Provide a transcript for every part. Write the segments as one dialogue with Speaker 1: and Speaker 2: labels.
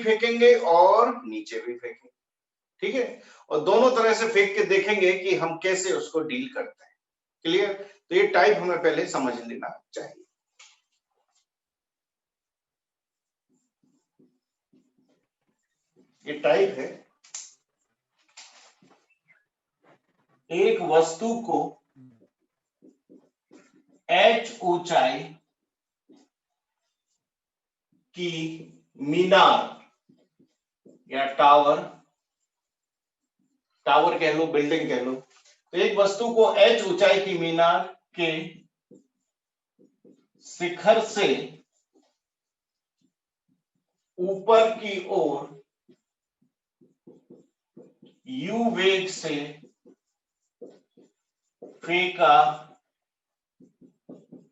Speaker 1: फेंकेंगे और नीचे भी फेंकेंगे, ठीक है, और दोनों तरह से फेंक के देखेंगे कि हम कैसे उसको डील करते हैं। क्लियर? तो ये टाइप हमें पहले समझ लेना चाहिए। ये टाइप है, एक वस्तु को h ऊंचाई की मीनार या टावर कह लो, बिल्डिंग कह लो, तो एक वस्तु को h ऊंचाई की मीनार के शिखर से ऊपर की ओर u वेग से फेंका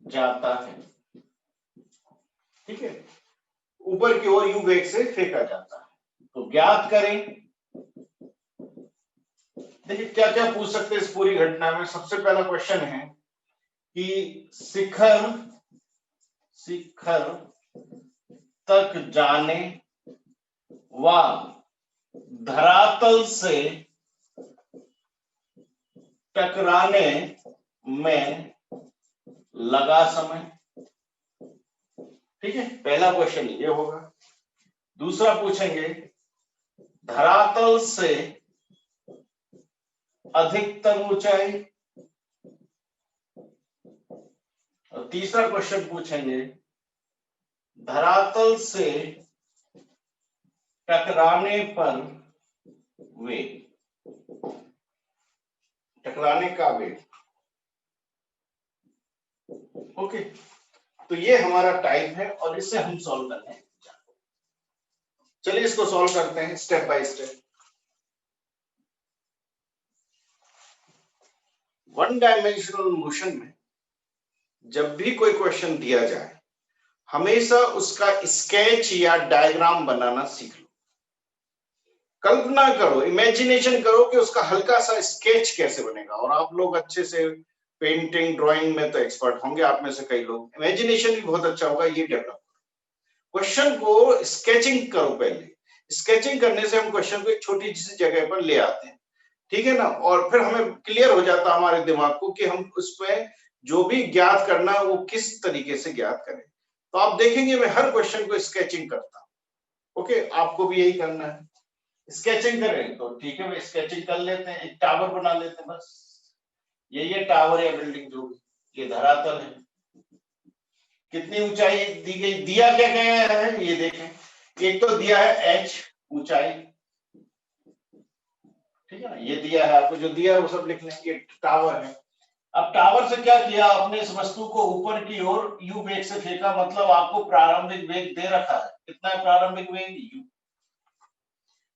Speaker 1: जाता है, ठीक है, ऊपर की ओर u वेग से फेंका जाता है। तो ज्ञात करें, देखिए क्या क्या पूछ सकते हैं इस पूरी घटना में। सबसे पहला क्वेश्चन है कि शिखर तक जाने व धरातल से टकराने में लगा समय, ठीक है, पहला क्वेश्चन ये होगा। दूसरा पूछेंगे धरातल से अधिकतम ऊंचाई, और तीसरा क्वेश्चन पूछेंगे धरातल से टकराने पर वेग, टकराने का वेग। ओके, तो ये हमारा टाइप है और इससे हम सॉल्व करने हैं। चलिए इसको सॉल्व करते हैं step by step. One dimensional motion में जब भी कोई क्वेश्चन दिया जाए, हमेशा उसका स्केच या डायग्राम बनाना सीख लो। कल्पना करो, इमेजिनेशन करो कि उसका हल्का सा स्केच कैसे बनेगा। और आप लोग अच्छे से पेंटिंग ड्राइंग में तो एक्सपर्ट होंगे, आप में से कई लोग, इमेजिनेशन भी बहुत अच्छा होगा, ये डेवलप करो। क्वेश्चन को स्केचिंग करो पहले। स्केचिंग करने से हम क्वेश्चन को एक छोटी सी जगह पर ले आते हैं, ठीक है ना, और फिर हमें क्लियर हो जाता है हमारे दिमाग को कि हम उसमें जो भी ज्ञात करना है वो किस तरीके से ज्ञात करें। तो आप देखेंगे मैं हर क्वेश्चन को स्केचिंग करता हूं। ओके, आपको भी यही करना है, स्केचिंग करें तो ठीक है, स्केचिंग कर लेते हैं। एक टावर बना लेते हैं, बस ये टावर या बिल्डिंग जो भी, ये धरातल है, कितनी ऊंचाई दी गई, दिया क्या गया है ये देखें। एक तो दिया है h ऊंचाई, ठीक है ना, ये दिया है आपको, जो दिया है वो सब लिख लें। ये टावर है। अब टावर से क्या किया आपने, इस वस्तु को ऊपर की ओर u वेग से फेंका, मतलब आपको प्रारंभिक वेग दे रखा है। कितना है प्रारंभिक वेग? u।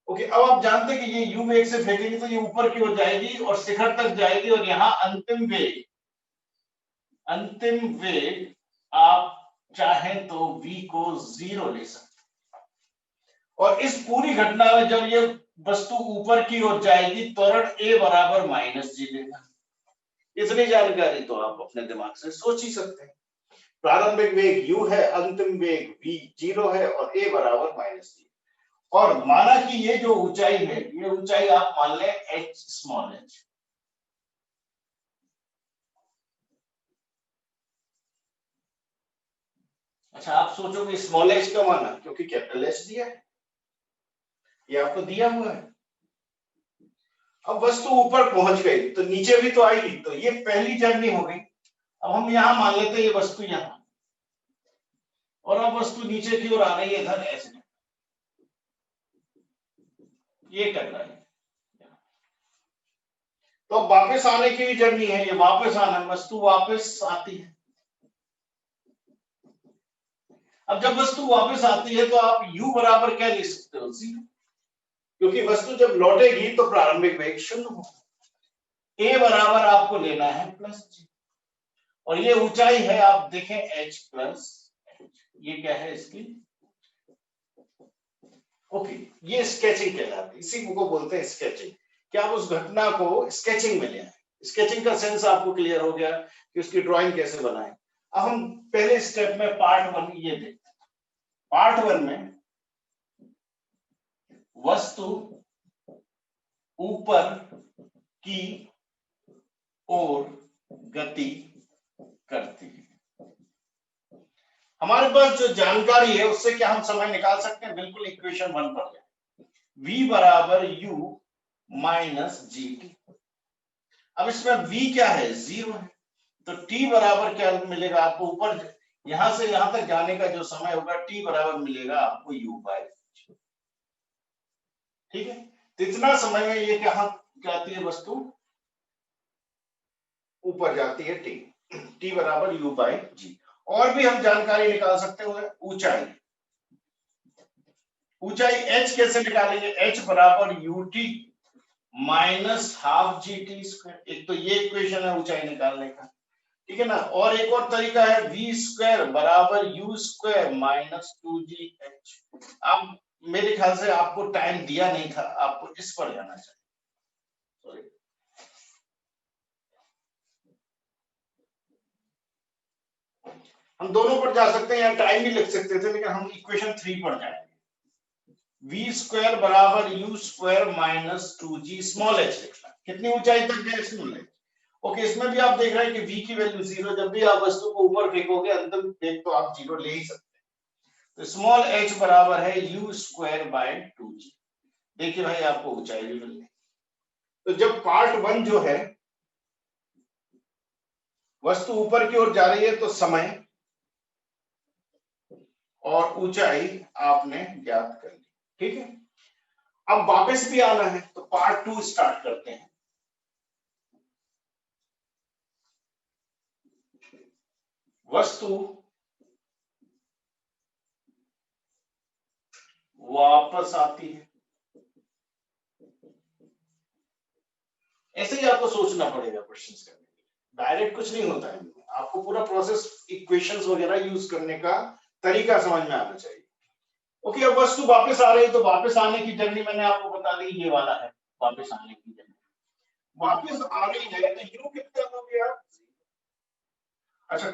Speaker 1: ओके, अब आप जानते हैं कि ये u वेग से फेंकेंगे तो ये ऊपर की ओर जाएगी और शिखर तक जाएगी, और यहाँ अंतिम वेग आप चाहें तो v को 0 ले सकते हैं। और इस पूरी घटना में जब ये वस्तु ऊपर की ओर जाएगी, त्वरण a बराबर -g लेगा। इतनी जानकारी तो आप अपने दिमाग से सोच ही सकते हैं। प्रारंभिक वेग u है, अंतिम वेग v 0 है, और a बराबर -g। और माना कि ये जो ऊंचाई है, ये ऊंचाई आप मान लें h स्मॉल h। अच्छा, आप सोचोगे स्मॉल h क्यों माना? क्योंकि कैपिटल H दिया है, ये आपको दिया हुआ है। अब वस्तु ऊपर पहुंच गई तो नीचे भी तो आएगी, तो ये पहली जर्नी हो गई। अब हम यहां मान लेते हैं ये वस्तु यहां, और अब वस्तु नीचे की ओर आ रही है इधर ऐसे, ये टकराई। तो अब वापस आने की भी जर्नी है, ये वापस आना, वस्तु वापस आती है। अब जब वस्तु वापस आती है तो आप u बराबर क्या ले सकते हो? 0, क्योंकि वस्तु जब लौटेगी तो प्रारंभिक वेग 0 होगा। a बराबर आपको लेना है +g, और ये ऊंचाई है आप देखें h +h, ये क्या है इसकी? ओके, ये स्केचिंग कहलाती है, इसी को बोलते हैं स्केचिंग। कि आप उस घटना को स्केचिंग में ले आए। स्केचिंग का सेंस आपको क्लियर हो गया कि उसकी ड्राइंग कैसे बनाएं। अब हम पहले स्टेप में पार्ट 1 ये देखते हैं। पार्ट 1 में वस्तु ऊपर की ओर गति करती है। हमारे पास जो जानकारी है उससे क्या हम समय निकाल सकते हैं? बिल्कुल, इक्वेशन 1 पर जाए, v बराबर u माइनस जी टी। अब इसमें v क्या है? 0 है, तो t बराबर क्या मिलेगा आपको? ऊपर यहां से यहां तक जाने का जो समय होगा t बराबर मिलेगा आपको u बाय। ठीक है, तो इतना समय में ये क्या जाती है वस्तु? ऊपर जाती है t बराबर u बाय जी। और भी हम जानकारी निकाल सकते हैं, ऊंचाई। ऊंचाई h कैसे निकालेंगे? h बराबर ut minus half G T square. एक तो ये इक्वेशन है ऊंचाई निकालने का, ठीक है ना। और एक और तरीका है v स्क्वायर बराबर u स्क्वायर माइनस 2gh। अब मेरे ख्याल से आपको टाइम दिया नहीं था, आपको इस पर जाना चाहिए। सॉरी, हम दोनों पर जा सकते हैं या टाइम भी लिख सकते थे, लेकिन हम इक्वेशन 3 पर जाएंगे। v स्क्वायर बराबर u square minus 2g small h लिखना। कितनी ऊंचाई तक गए? Small h। ओके, इसमें भी आप देख रहे हैं कि v की वैल्यू 0, जब भी आप वस्तु को ऊपर फेंकोगे अंतिम फेंक तो आप 0 ले ही सकते हैं। तो स्मॉल h बराबर है u स्क्वायर बाय 2g। देखिए भाई, आपको ऊंचाई भी मिल गई। तो जब पार्ट 1 जो है वस्तु ऊपर की ओर जा रही है तो समय और ऊंचाई आपने ज्ञात कर ली। ठीक है, अब वापस भी आना है तो पार्ट 2 स्टार्ट करते हैं। वस्तु वापस आती है। ऐसे ही आपको सोचना पड़ेगा क्वेश्चंस करने के लिए, डायरेक्ट कुछ नहीं होता है। आपको पूरा प्रोसेस, इक्वेशंस वगैरह यूज करने का तरीका समझ में आना चाहिए। ओके, अब वस्तु वापस आ रही है तो वापस आने की जर्नी मैंने आपको बता दी, ये वाला है वापस आने की जर्नी। वापस आ रही है तो यू कितना हो गया? अच्छा,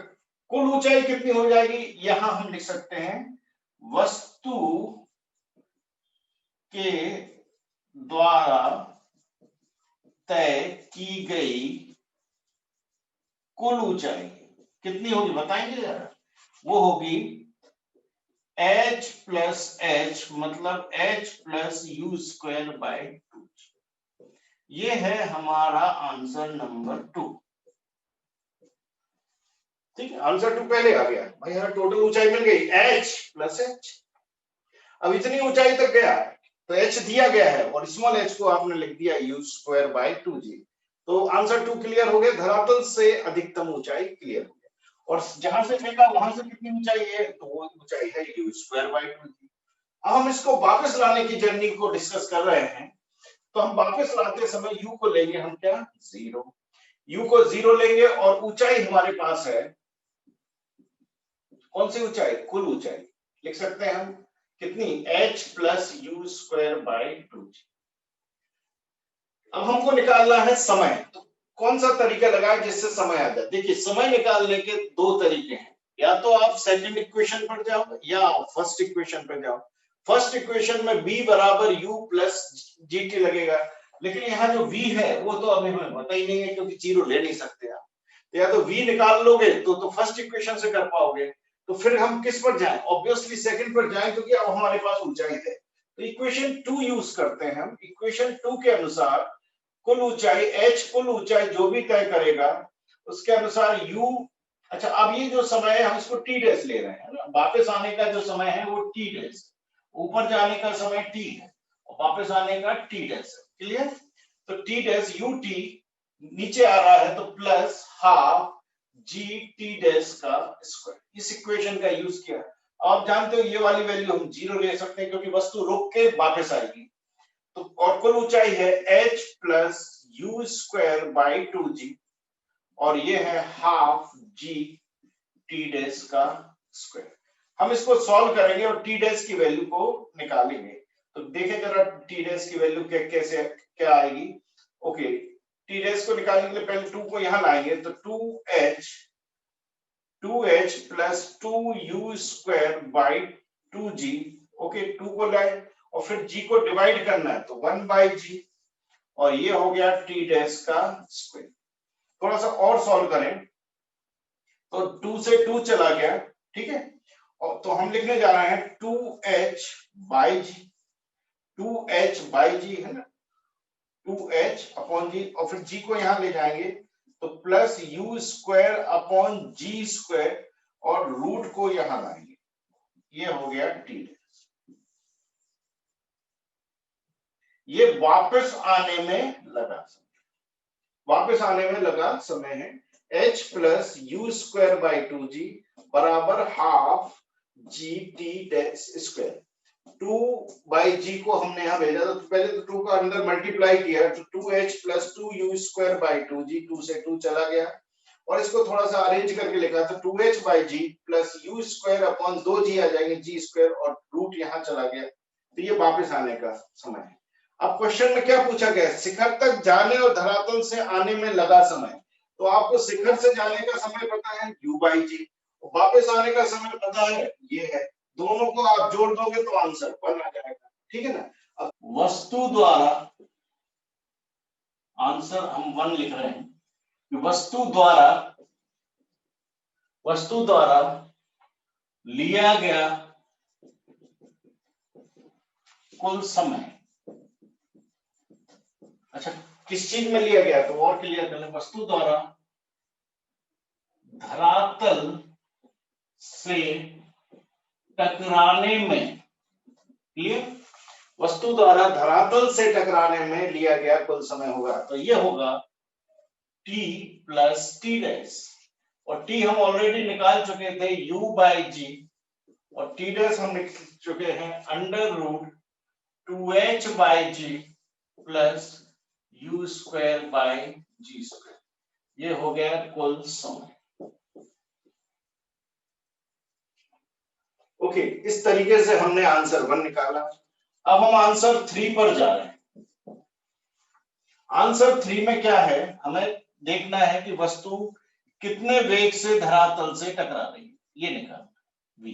Speaker 1: कुल ऊंचाई कितनी हो जाएगी? यहां हम लिख सकते हैं वस्तु के द्वारा तय की गई कुल ऊंचाई कितनी होगी बताएंगे जरा? वो होगी h प्लस h, मतलब h plus you square by 2। ये है हमारा आंसर नंबर 2। ठीक है, आंसर 2 पहले आ गया भाई, हमें टोटल ऊंचाई मिल गई h प्लस h। अब इतनी ऊंचाई तक गया तो h दिया गया है और स्मॉल h को आपने लिख दिया u स्क्वायर बाय 2g। तो आंसर 2 क्लियर हो गया, धरातल से अधिकतम ऊंचाई क्लियर हो गया। और जहां से फेंका वहां से कितनी ऊंचाई है? तो वो ऊंचाई है u स्क्वायर बाय 2g। अब हम इसको वापस लाने की जर्नी को डिस्कस कर रहे हैं, तो हम वापस लाते समय u को लेंगे हम क्या? 0। u को 0 लेंगे और ऊंचाई हमारे पास है, कौन सी ऊंचाई? कुल ऊंचाई लिख सकते हैं हम कितनी? h plus you square by 2g। अब हमको निकालना है समय, तो कौन सा तरीका लगाए जिससे समय आ जाए? देखिए, समय निकालने के दो तरीके हैं, या तो आप सेकंड इक्वेशन पर जाओ या फर्स्ट इक्वेशन पर जाओ। फर्स्ट इक्वेशन में b बराबर u प्लस जी टी लगेगा, लेकिन यहाँ जो v है वो तो अभी हमें पता ही नहीं है क्योंकि 0 ले नहीं सकते आप। तो या तो v निकाल लोगे तो फर्स्ट इक्वेशन से कर पाओगे, तो फिर हम किस पर जाएं? ऑब्वियसली सेकंड पर जाएं, क्योंकि अब हमारे पास ऊंचाई है। तो इक्वेशन 2 यूज करते हैं हम। इक्वेशन 2 के अनुसार कुल ऊंचाई h, कुल ऊंचाई जो भी तय करेगा उसके अनुसार u। अच्छा, अब ये जो समय है हम इसको t डैश ले रहे हैं ना, वापस आने का जो समय है वो t डैश, ऊपर जाने का समय t है और वापस आने का t डैश है। क्लियर? तो t डैश ut नीचे आ रहा है तो plus half G T dash का स्क्वायर, इस इक्वेशन का यूज किया। आप जानते हो ये वाली वैल्यू हम 0 ले सकते हैं क्योंकि वस्तु रुक के वापस आएगी। तो और कुल ऊंचाई है h plus you square by 2g और ये है हाफ जी टी डैश का स्क्वायर। हम इसको सॉल्व करेंगे और टी डैश की वैल्यू को निकालेंगे। तो देखें जरा टी डैश की वैल्यू कैसे क्या आएगी। ओके, टी डैश को निकालने के लिए पहले 2 को यहां लाएंगे तो 2h plus 2u square by 2g। Okay, 2 को लाए और फिर g को डिवाइड करना है तो 1/g, और ये हो गया t डैश का स्क्वायर। थोड़ा सा और सॉल्व करें तो 2 से 2 चला गया, ठीक है, और तो हम लिखने जा रहे हैं 2h/g, 2h/g है ना, 2h/g, और फिर g को यहां ले जाएंगे तो plus u square upon g square, और रूट को यहां लाएंगे, ये हो गया t डैश। ये वापस आने में लगा समय, वापस आने में लगा समय है। h plus you square by 2g बराबर half G T dash square. 2/g को हमने यहां भेजा तो पहले तो 2 का अंदर मल्टीप्लाई किया तो 2h plus 2u square by 2g, 2 से 2 चला गया, और इसको थोड़ा सा अरेंज करके लिखा तो 2h/g plus u square upon 2g आ जाएंगे g स्क्वायर, और रूट यहां चला गया, तो ये वापस आने का समय है। अब क्वेश्चन में क्या पूछा गया, शिखर तक जाने और धरातल से आने में लगा समय, तो आपको शिखर से जाने का समय पता है u/g, वापस आने का समय पता है ये है, दोनों को आप जोड़ दोगे तो आंसर 1 आ जाएगा, ठीक है ना। अब वस्तु द्वारा, आंसर हम 1 लिख रहे हैं, वस्तु द्वारा लिया गया कुल समय, अच्छा किस चीज में लिया गया, तो और क्लियर कर लें, वस्तु द्वारा धरातल से टकराने में, क्लियर, वस्तु द्वारा धरातल से टकराने में लिया गया कुल समय होगा, तो ये होगा t प्लस टी डैश, और t हम ऑलरेडी निकाल चुके थे u/g, और t डैश हम लिख चुके हैं under root 2h/g plus u square by g square, ये हो गया कुल समय। ओके, इस तरीके से हमने आंसर 1 निकाला। अब हम आंसर 3 पर जा रहे हैं। आंसर 3 में क्या है, हमें देखना है कि वस्तु कितने वेग से धरातल से टकरा रही है, ये निकालना v।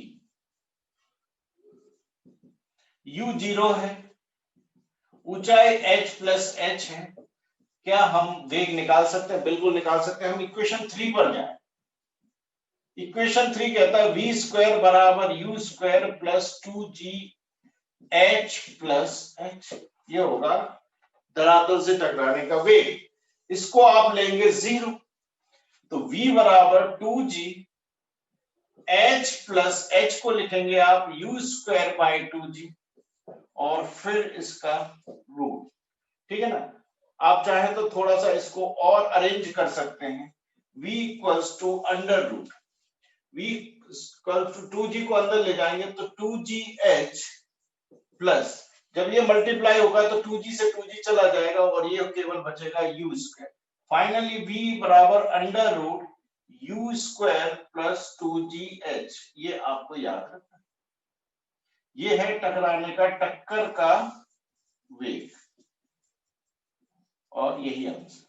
Speaker 1: u 0 है, ऊंचाई h प्लस h है, क्या हम वेग निकाल सकते हैं, बिल्कुल निकाल सकते हैं। हम इक्वेशन 3 पर जाएं। इक्वेशन 3 कहता है v स्क्वायर बराबर u square plus 2g h plus h, ये होगा धरातल से टकराने का वेग, इसको आप लेंगे 0, तो v बराबर 2g h प्लस h को लिखेंगे आप u स्क्वायर बाई 2g, और फिर इसका रूट, ठीक है ना। आप चाहे तो थोड़ा सा इसको और अरेंज कर सकते हैं, v equals to under root, v equals to 2g को अंदर ले जाएंगे तो 2gh प्लस, जब ये मल्टीप्लाई होगा तो 2g से 2g चला जाएगा, और ये केवल बचेगा u स्क्वायर। फाइनली v बराबर under root u square plus 2gh, ये आपको याद रखना है, ये है टकराने का, टक्कर का वेग, और यही आंसर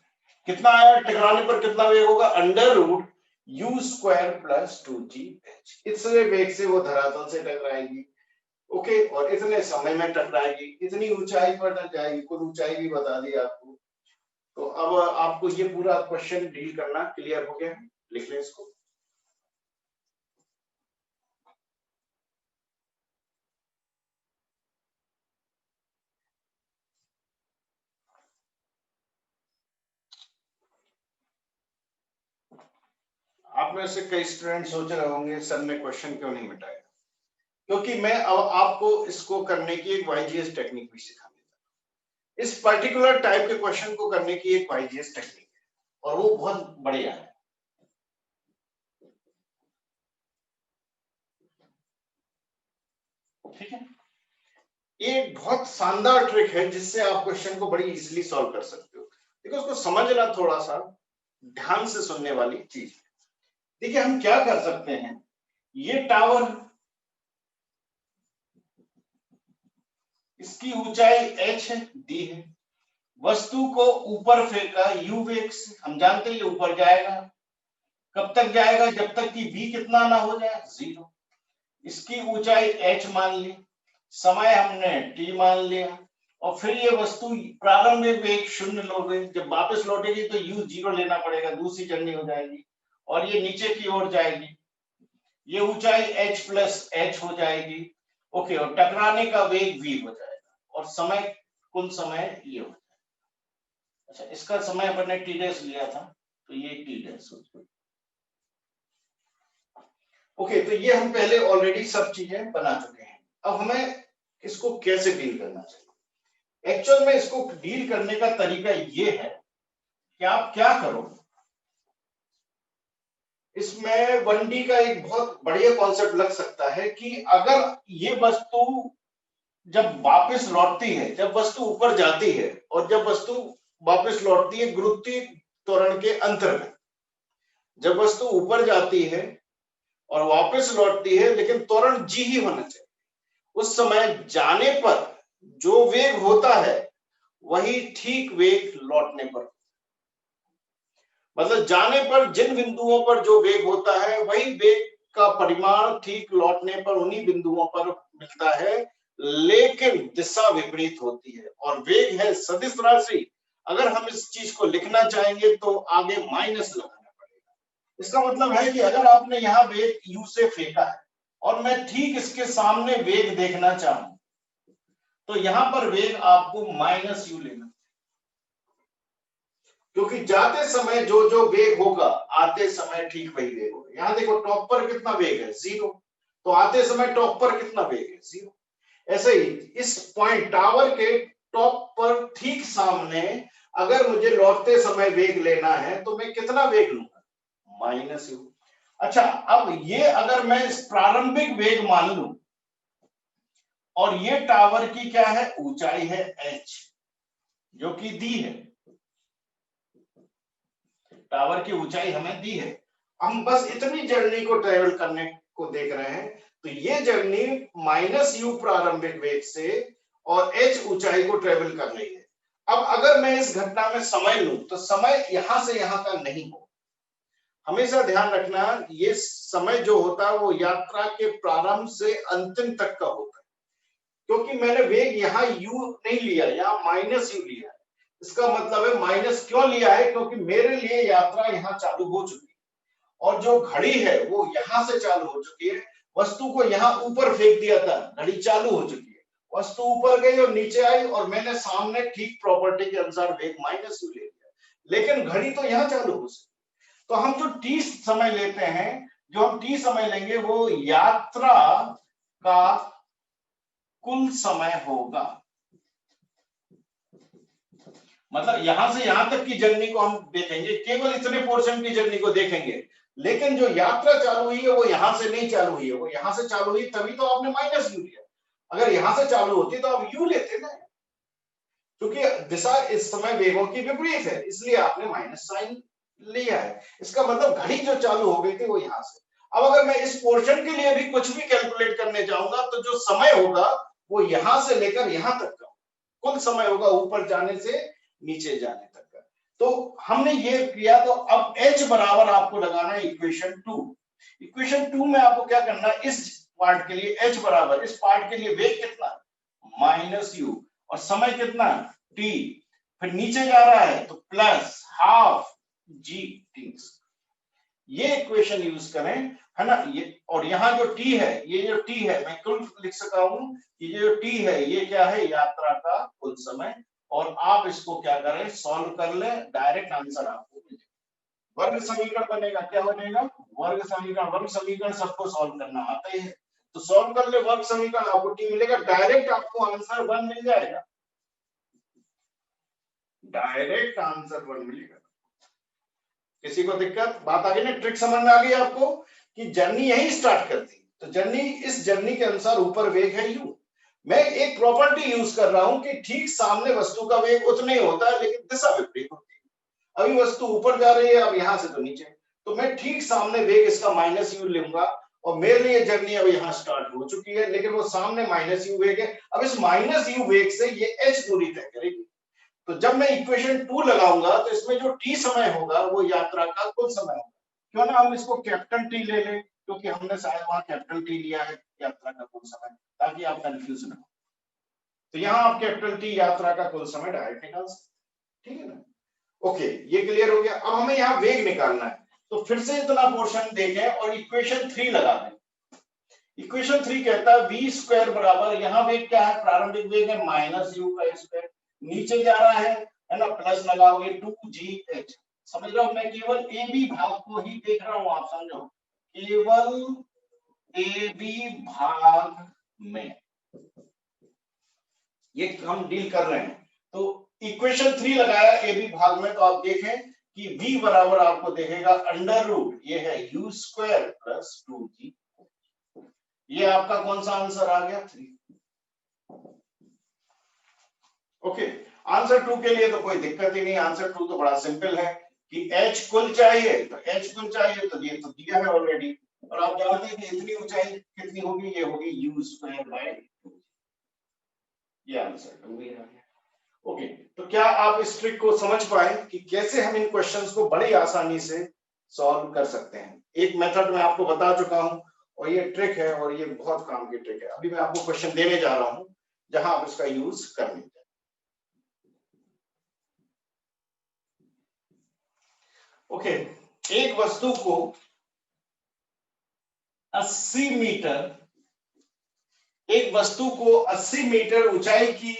Speaker 1: कितना आया, टकराने पर कितना वेग होगा, under root u square plus 2gh, इतने वेग से वो धरातल से टकराएगी, ओके, और इतने समय में टकराएगी, इतनी ऊंचाई पर टक जाएगी, कुछ ऊंचाई भी बता दी आपको। तो अब आपको ये पूरा क्वेश्चन डील करना क्लियर हो गया है, लिख लें इसको। आप में से कई स्टूडेंट सोच रहे होंगे सर ने क्वेश्चन क्यों नहीं मिटाया, क्योंकि मैं अब आपको इसको करने की एक YGS टेक्निक भी सिखाने जा रहा हूं। इस पर्टिकुलर टाइप के क्वेश्चन को करने की एक YGS टेक्निक है, और वो बहुत बढ़िया है। ठीक है, ये बहुत शानदार ट्रिक है जिससे आप क्वेश्चन को बड़ी इजीली सॉल्व कर सकते हो। देखो, उसको समझना थोड़ा सा ध्यान से सुनने वाली चीज है। देखिए हम क्या कर सकते हैं, ये टावर, इसकी ऊंचाई h है, दी है, वस्तु को ऊपर फेंका u वेग से, हम जानते हैं ये ऊपर जाएगा, कब तक जाएगा, जब तक कि v कितना ना हो जाए 0, इसकी ऊंचाई h मान ली, समय हमने t मान लिया, और फिर ये वस्तु प्रारंभिक वेग 0 लोगे, जब वापस लौटेगी तो u 0 लेना पड़ेगा, दूसरी जर्नी हो जाएगी और ये नीचे की ओर जाएगी, ये ऊंचाई h प्लस h हो जाएगी। ओके, और टकराने का वेग v हो जाएगा और समय, कुल समय ये हो जाएगा। अच्छा, इसका समय अपन ने t डैश लिया था तो ये t डैश हो जाएगा। ओके, तो ये हम पहले ऑलरेडी सब चीजें बना चुके हैं। अब हमें इसको कैसे डील करना चाहिए। एक्चुअल में इसको डील करने का तरीका ये है कि आप क्या करो, इसमें 1D का एक बहुत बढ़िया कॉन्सेप्ट लग सकता है कि अगर ये वस्तु जब वापस लौटती है, जब वस्तु ऊपर जाती है और जब वस्तु वापस लौटती है गुरुत्वीय त्वरण के अंतर्गत, जब वस्तु ऊपर जाती है और वापस लौटती है, लेकिन त्वरण g ही होना चाहिए, उस समय जाने पर जो वेग होता है वही ठीक वेग लौटने पर, मतलब जाने पर जिन बिंदुओं पर जो वेग होता है वही वेग का परिमाण ठीक लौटने पर उन्हीं बिंदुओं पर मिलता है, लेकिन दिशा विपरीत होती है। और वेग है सदिश राशि, अगर हम इस चीज को लिखना चाहेंगे तो आगे माइनस लगाना पड़ेगा। इसका मतलब है कि अगर आपने यहाँ वेग u से फेंका है और मैं ठीक इसके सामने वेग देखना चाहूं तो यहां पर वेग आपको माइनस u लेना, क्योंकि जाते समय जो जो वेग होगा आते समय ठीक वही वेग होगा। यहां देखो टॉप पर कितना वेग है 0, तो आते समय टॉप पर कितना वेग है 0। ऐसे ही इस पॉइंट टावर के टॉप पर ठीक सामने अगर मुझे लौटते समय वेग लेना है तो मैं कितना वेग लूंगा, माइनस u। अच्छा, अब ये अगर मैं इस प्रारंभिक वेग मान लूं और ये टावर की क्या है, ऊंचाई है h जो कि दी है, टावर की ऊंचाई हमें दी है, हम बस इतनी जर्नी को ट्रेवल करने को देख रहे हैं, तो ये जर्नी माइनस u प्रारंभिक वेग से और h ऊंचाई को ट्रेवल कर रही है। अब अगर मैं इस घटना में समय लूं तो समय यहां से यहां का नहीं हो, हमेशा ध्यान रखना ये समय जो होता है वो यात्रा के प्रारंभ से अंतिम तक का होता है, क्योंकि मैंने वेग यहाँ u नहीं लिया, यहाँ माइनस u लिया है। इसका मतलब है माइनस क्यों लिया है, क्योंकि मेरे लिए यात्रा यहाँ चालू हो चुकी है और जो घड़ी है वो यहाँ से चालू हो चुकी है। वस्तु को यहाँ ऊपर फेंक दिया था, घड़ी चालू हो चुकी है, वस्तु ऊपर गई और नीचे आई और मैंने सामने ठीक प्रॉपर्टी के अनुसार वेग माइनस u ले लिया, लेकिन घड़ी तो यहाँ चालू हो सकती। तो हम जो t समय लेते हैं, जो हम t समय लेंगे वो यात्रा का कुल समय होगा, मतलब यहां से यहां तक की जर्नी को हम देखेंगे, केवल इतने पोर्शन की जर्नी को देखेंगे, लेकिन जो यात्रा चालू हुई है वो यहां से नहीं चालू हुई है, वो यहां से चालू हुई तभी तो आपने माइनस u लिया। अगर यहां से चालू होती तो आप u लेते ना, क्योंकि दिशा इस समय वेगों की विपरीत है इसलिए आपने माइनस साइन लिया है। इसका मतलब घड़ी जो चालू हो गई थी वो यहां से। अब अगर मैं इस पोर्शन के लिए भी कुछ भी कैलकुलेट करने जाऊंगा तो जो समय होगा वो यहां से लेकर यहां तक का कुल समय होगा, ऊपर जाने से नीचे जाने तक का। तो हमने ये किया, तो अब h बराबर आपको लगाना है इक्वेशन 2। इक्वेशन 2 में आपको क्या करना है, इस पार्ट के लिए h बराबर, इस पार्ट के लिए वेग कितना, माइनस u, और समय कितना t, फिर नीचे जा रहा है तो प्लस हाफ g t। ये इक्वेशन यूज करें, है ना। ये और यहाँ जो t है, ये जो t है मैं कुल लिख सका हूं कि ये जो t है ये क्या है, यात्रा का कुल समय। और आप इसको क्या करें, सॉल्व कर ले, डायरेक्ट आंसर आपको मिलेगा। वर्ग समीकरण बनेगा, क्या बनेगा, वर्ग समीकरण। वर्ग समीकरण सबको सॉल्व करना आता ही है, तो सॉल्व कर ले वर्ग समीकरण, आपको t मिलेगा, डायरेक्ट आपको आंसर 1 मिल जाएगा, डायरेक्ट आंसर 1 मिलेगा। किसी को दिक्कत, बात आ गई ना, ट्रिक समझ में आ गई आपको कि जर्नी यही स्टार्ट करती, तो जर्नी, इस जर्नी के अनुसार ऊपर वेग है u। मैं एक प्रॉपर्टी यूज कर रहा हूं कि ठीक सामने वस्तु का वेग उतना ही होता है लेकिन दिशा विपरीत होती है। अभी वस्तु ऊपर जा रही है, अब यहां से तो नीचे, तो मैं ठीक सामने वेग इसका माइनस u लूंगा और मेरे लिए जर्नी अब यहाँ स्टार्ट हो चुकी है, लेकिन वो सामने माइनस u वेग है। अब इस माइनस u वेग से ये h दूरी तय करेगी, तो जब मैं इक्वेशन 2 लगाऊंगा तो इसमें जो t समय होगा वो यात्रा का कुल समय होगा। क्यों ना हम इसको कैपिटल T ले लें, क्योंकि हमने शायद वहां कैपिटल T लिया है, यात्रा का कुल समय, ताकि आप कंफ्यूज ना हो। तो यहाँ आप कैपिटल टी यात्रा का कुल समय डायरेक्ट निकाल सकते, ठीक है ना। ओके, ये क्लियर हो गया। अब हमें यहाँ वेग निकालना है, तो फिर से इतना पोर्शन देखें और इक्वेशन 3 लगा दें। इक्वेशन 3 कहता है v स्क्वायर बराबर, यहाँ वेग क्या है, प्रारंभिक वेग है माइनस u का स्क्वायर, नीचे जा रहा है ना, प्लस लगाओगे 2gh। समझ रहे हो, मैं केवल ए बी भाग को ही देख रहा हूं, आप समझो, केवल ए बी भाग में ये हम डील कर रहे हैं। तो इक्वेशन 3 लगाया ए बी भाग में, तो आप देखें कि v बराबर आपको देखेगा अंडर रूट, ये है u स्क्वायर प्लस 2g। ये आपका कौन सा आंसर आ गया, 3। ओके, आंसर 2 के लिए तो कोई दिक्कत ही नहीं, आंसर 2 तो बड़ा सिंपल है कि h कुल चाहिए, तो h कुल चाहिए तो ये तो दिया है ऑलरेडी, और आप जानते हैं कि इतनी ऊंचाई कितनी होगी, ये होगी u स्क्वायर बाय 2। ये आंसर 2 भी आ गया। ओके, तो क्या आप इस ट्रिक को समझ पाए कि कैसे हम इन क्वेश्चंस को बड़ी आसानी से सॉल्व कर सकते हैं। एक मेथड मैं आपको बता चुका हूं, और ये ट्रिक है, और ये बहुत काम की ट्रिक है। अभी मैं आपको क्वेश्चन देने जा रहा हूं जहां आप इसका यूज कर लेंगे। ओके, एक वस्तु को 80 मीटर, एक वस्तु को 80 मीटर ऊंचाई की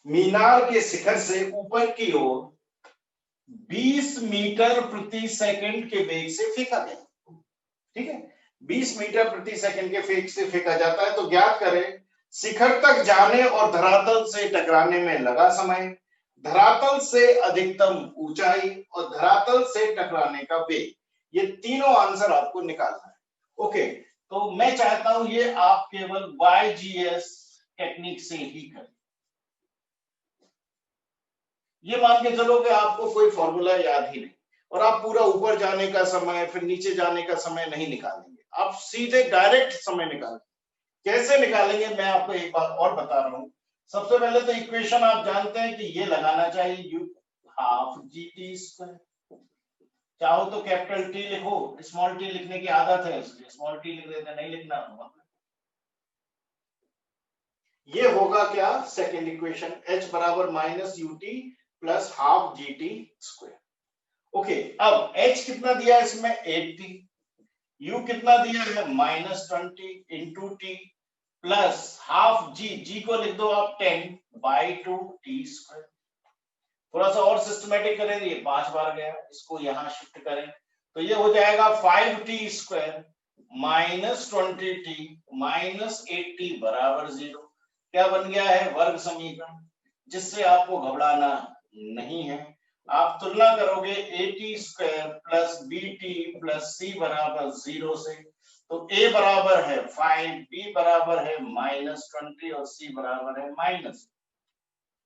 Speaker 1: मीनार के शिखर से ऊपर की ओर 20 मीटर प्रति सेकंड के वेग से फेंका गया। ठीक है, 20 मीटर प्रति सेकंड के वेग से फेंका जाता है। तो ज्ञात करें शिखर तक जाने और धरातल से टकराने में लगा समय, धरातल से अधिकतम ऊंचाई और धरातल से टकराने का वेग। ये तीनों आंसर आपको निकालना है। ओके, तो मैं चाहता हूं ये आप केवल YGS टेक्निक से ही करें। ये मान के चलो कि आपको कोई फॉर्मूला याद ही नहीं, और आप पूरा ऊपर जाने का समय फिर नीचे जाने का समय नहीं निकालेंगे, आप सीधे डायरेक्ट समय निकालेंगे। कैसे निकालेंगे मैं आपको एक बात और बता रहा हूं। सबसे पहले तो इक्वेशन आप जानते हैं कि ये लगाना चाहिए u हाफ gt स्क्वायर। चाहो तो कैपिटल टी लिखो, स्मॉल टी लिखने की आदत है इसलिए स्मॉल टी लिख देते, नहीं लिखना होगा। ये होगा क्या, सेकेंड इक्वेशन, h बराबर minus ut plus half gt square. Okay, अब h कितना दिया है इसमें 80, u कितना दिया है minus 20 into T plus half g को लिख दो आप 10 बाई 2 टी स्क्वायर। थोड़ा सा और सिस्टमेटिक करें, ये 5 बार गया, इसको यहां शिफ्ट करें तो ये हो जाएगा 5t square minus 20t minus 80 बराबर 0। क्या बन गया है, वर्ग समीकरण, जिससे आपको घबराना नहीं है। आप तुलना करोगे AT square plus BT plus C बराबर 0 से, तो A बराबर है 5, B बराबर है माइनस 20 और C बराबर है माइनस।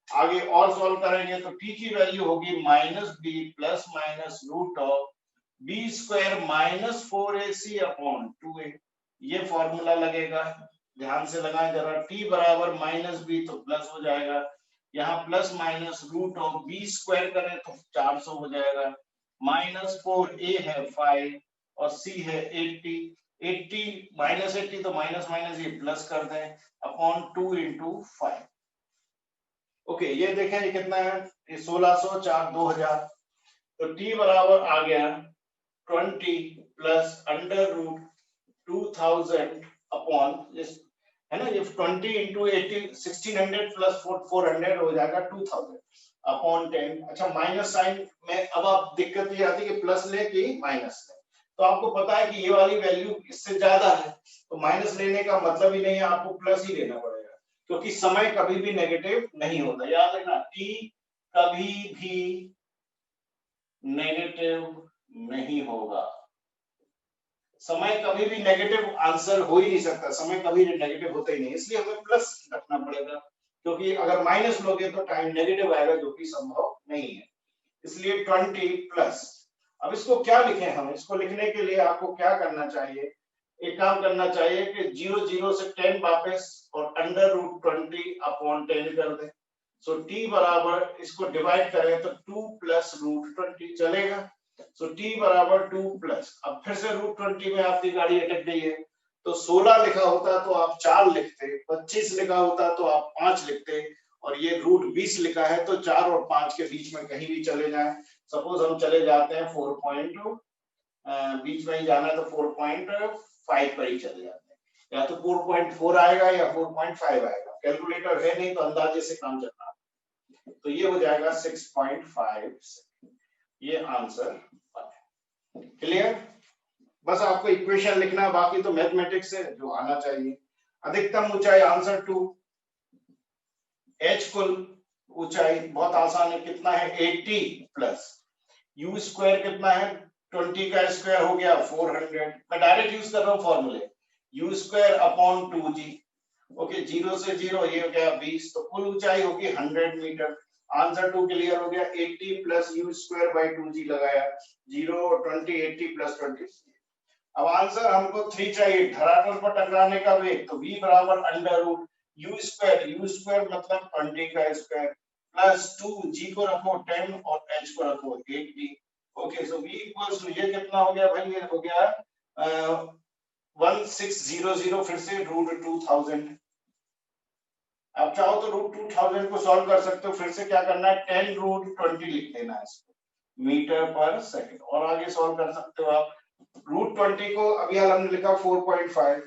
Speaker 1: आगे और सॉल्व करेंगे तो T की वैल्यू होगी minus B plus minus root of B square minus 4AC upon 2A। ये फॉर्मूला लगेगा, ध्यान से लगाएं जरा। T बराबर माइनस B तो प्लस हो जाएगा, यहाँ plus minus root of B square करें तो 400 हो जाएगा, माइनस 4A है 5 और C है 80। 80 माइनस 80 तो माइनस माइनस ये प्लस कर दें अपॉन 2 इंटू 5। ओके, ये देखें ये कितना है, ये 1600 4 2000, तो T बराबर आ गया 20 प्लस अंडर रूट 2000 अपॉन, है ना, ये 20 इंटू 80 1600 प्लस 400 हो जाएगा 2000 अपॉन 10। अच्छा, माइनस साइन में अब आप दिक्कत ये आती है कि प्लस ले कि माइनस ले, तो आपको पता है कि ये वाली वैल्यू इससे ज्यादा है, तो माइनस लेने का मतलब ही नहीं है, आपको प्लस ही लेना पड़ेगा, क्योंकि समय कभी भी नेगेटिव नहीं होता। याद रखना, टी कभी भी नेगेटिव नहीं होगा, समय कभी भी नेगेटिव आंसर हो ही नहीं सकता, समय कभी नेगेटिव होता ही नहीं, इसलिए हमें प्लस रखना पड़ेगा, क्योंकि अगर माइनस लोगे तो टाइम नेगेटिव आएगा, जो कि संभव नहीं है, इसलिए 20 प्लस। अब इसको क्या लिखें हम, इसको लिखने के लिए आपको क्या करना चाहिए, एक काम करना चाहिए कि 0 0 से 10 वापस और अंडर रूट 20 अपॉन 10 कर दें। सो t बराबर, इसको डिवाइड करें तो 2 प्लस रूट 20 चलेगा। सो t बराबर 2 प्लस, अब फिर से रूट 20 में आपकी गाड़ी अटक गई है, तो 16 लिखा होता तो आप 4 लिखते, 25 लिखा होता तो आप 5 लिखते, और ये रूट 20 लिखा है तो 4 और 5 के बीच में कहीं भी चले जाएं। सपोज हम चले जाते हैं 4 पॉइंट बीच में ही जाना है तो 4.5 पर ही चले जाते हैं, या तो 4.4 आएगा या 4.5 आएगा, कैलकुलेटर है नहीं तो अंदाजे से काम चलना, तो ये हो जाएगा 6.5। ये आंसर क्लियर। बस आपको इक्वेशन लिखना है, बाकी तो मैथमेटिक्स है जो आना चाहिए। अधिकतम ऊंचाई आंसर 2, एच कुल ऊंचाई बहुत आसान है, कितना है 80 प्लस यू स्क्वायर कितना है 20 का स्क्वायर हो गया 400। मैं डायरेक्ट यूज कर रहा हूँ फॉर्मूले, you square upon 2g। Okay, 0 से 0 ये हो गया 20, तो कुल ऊंचाई होगी 100 मीटर। आंसर 2 क्लियर हो गया। 80 plus you square by 2g लगाया, 0 20 80 प्लस 20। अब आंसर हमको 3 चाहिए, धरातल पर टकराने का वेग, तो v बराबर अंडर रूट यू स्क्वायर मतलब 20 का स्क्वायर प्लस 2 g को रखो 10 और h को रखो 80। Okay, so v equals to ये कितना हो गया भाई, ये हो गया 1600, फिर से रूट 2000। आप चाहो तो रूट 2000 को सॉल्व कर सकते हो, फिर से क्या करना है 10 रूट 20 लिख देना है इसको मीटर पर सेकंड, और आगे सॉल्व कर सकते हो आप। रूट 20 को अभी हाल हमने लिखा 4.5,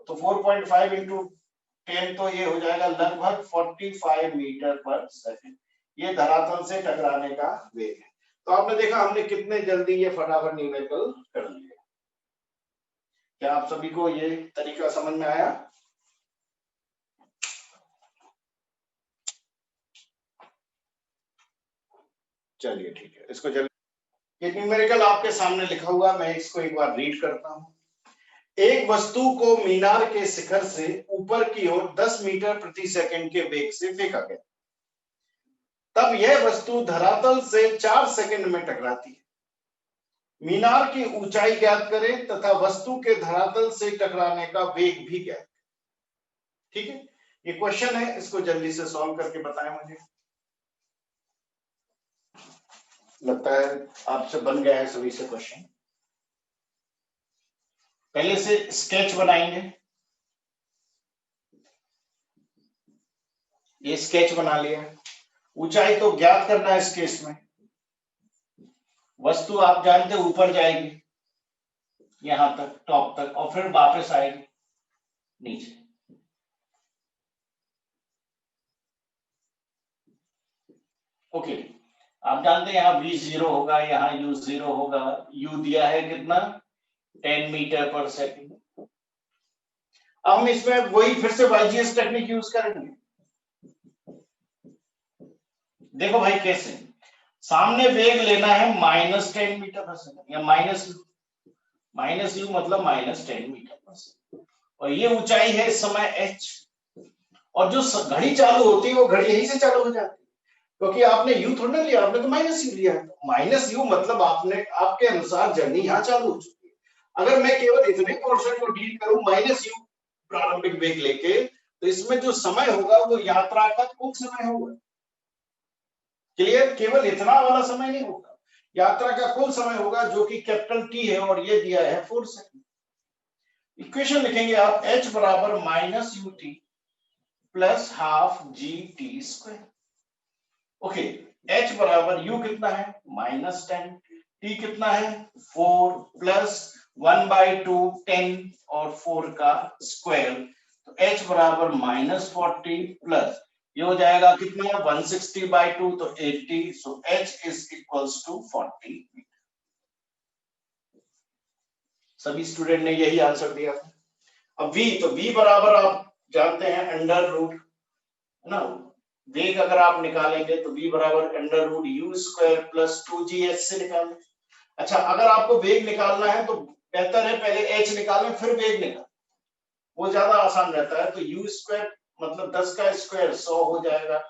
Speaker 1: तो 4.5 इंटू 10 तो ये हो जाएगा लगभग 45 मीटर पर सेकंड। ये धरातल से टकराने का वेग है। तो आपने देखा हमने कितने जल्दी ये फटाफट न्यूमेरिकल कर लिया। क्या आप सभी को ये तरीका समझ में आया? चलिए ठीक है, इसको जल्दी, ये न्यूमेरिकल आपके सामने लिखा हुआ, मैं इसको एक बार रीड करता हूं। एक वस्तु को मीनार के शिखर से ऊपर की ओर 10 मीटर प्रति सेकंड के वेग से फेंका गया, तब यह वस्तु धरातल से 4 सेकंड में टकराती है। मीनार की ऊंचाई ज्ञात करें तथा वस्तु के धरातल से टकराने का वेग भी ज्ञात करें। ठीक है, ये क्वेश्चन है, इसको जल्दी से सॉल्व करके बताएं मुझे। लगता है आपसे बन गया है सभी से क्वेश्चन। पहले से स्केच बनाएंगे, ये स्केच बना लिया। ऊंचाई तो ज्ञात करना है इस केस में, वस्तु आप जानते हो ऊपर जाएगी यहां तक टॉप तक और फिर वापस आएगी नीचे। ओके, आप जानते हैं यहाँ v 0 होगा, यहाँ u 0 होगा, u दिया है कितना 10 मीटर पर सेकंड। अब हम इसमें वही फिर से YGS टेक्निक यूज करेंगे। देखो भाई कैसे, सामने वेग लेना है -10 मीटर पर सेकंड या माइनस यू मतलब -10 मीटर पर सेकंड, और ये ऊंचाई है इस समय h, और जो घड़ी चालू होती है वो घड़ी यहीं से चालू हो जाती है, क्योंकि आपने यू थोड़ा ना लिया, आपने तो माइनस यू लिया है। माइनस यू मतलब आपने आपके अनुसार जर्नी यहाँ चालू हो चुकी है। अगर मैं केवल इतने पोर्शन को डील करूं माइनस यू प्रारंभिक वेग लेके, तो इसमें जो समय होगा वो यात्रा का कुल समय होगा। क्लियर, केवल इतना वाला समय नहीं होगा, यात्रा का कुल समय होगा जो कि कैपिटल टी है, और ये दिया है 4 सेकंड। इक्वेशन लिखेंगे आप h बराबर -ut plus half gt square. Okay, h बराबर u कितना है -10, t कितना है 4 प्लस 1/2 10 और 4 का स्क्वायर, तो h बराबर -40 प्लस ये हो जाएगा कितना 160/2 तो 80, so h is equals to 40 metre. सभी स्टूडेंट ने यही आंसर दिया था। अब v, तो v बराबर आप जानते हैं अंडर रूट है ना, वेग अगर आप निकालेंगे तो v बराबर under root u square plus 2gh से निकालें। अच्छा, अगर आपको वेग निकालना है तो बेहतर है पहले h निकालें फिर वेग निकालें, वो ज्यादा आसान रहता है। तो यू स्क्वायर मतलब 10 का स्क्वायर 100 हो जाएगा,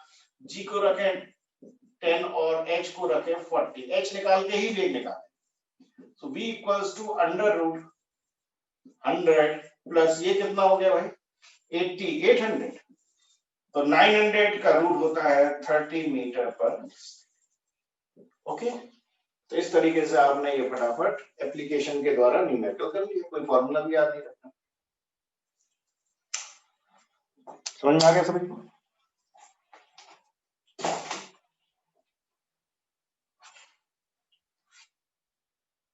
Speaker 1: g को रखें 10 और h को रखें 40, h निकाल के ही वेग निकालें। तो v equals to under root 100 plus ये कितना हो गया भाई 80 800, तो 900 का रूट होता है 30 मीटर पर। ओके, तो इस तरीके से आपने ये फटाफट एप्लीकेशन के द्वारा न्यूमेरिकल कर लिया, कोई फॉर्मूला भी याद नहीं रखना। समझ में आ गया सभी को?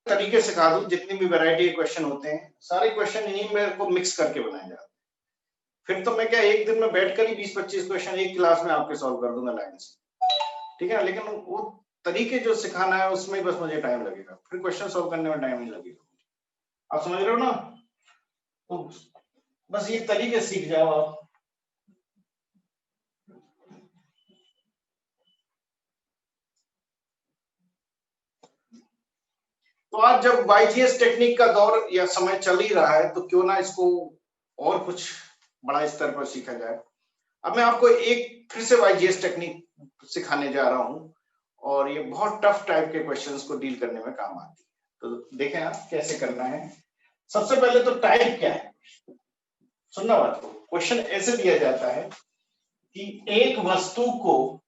Speaker 1: तरीके सिखा दूं, जितनी भी वैरायटी के क्वेश्चन होते हैं सारे क्वेश्चन इन्हीं में को मिक्स करके बनाए जाते हैं। फिर तो मैं क्या एक दिन में बैठकर ही 20-25 क्वेश्चन एक क्लास में आपके सॉल्व कर दूंगा लाइन से, ठीक है। लेकिन वो तरीके जो सिखाना है उसमें बस मुझे टाइम लगेगा, फिर क्वेश्चन सॉल्व करने में टाइम नहीं लगेगा। आप समझ रहे हो ना? तो बस ये तरीके सीख जाओ आप। तो आज जब YGS टेक्निक का दौर या समय चल ही रहा है, तो क्यों ना इसको और कुछ बड़ा स्तर पर सीखा जाए। अब मैं आपको एक फिर से YGS टेक्निक सिखाने जा रहा हूं, और ये बहुत टफ टाइप के क्वेश्चंस को डील करने में काम आती है। तो देखें आप कैसे करना है। सबसे पहले तो टाइप क्या है, सुनना बात को। क्वेश्चन ऐसे दिया जाता है कि एक वस्तु को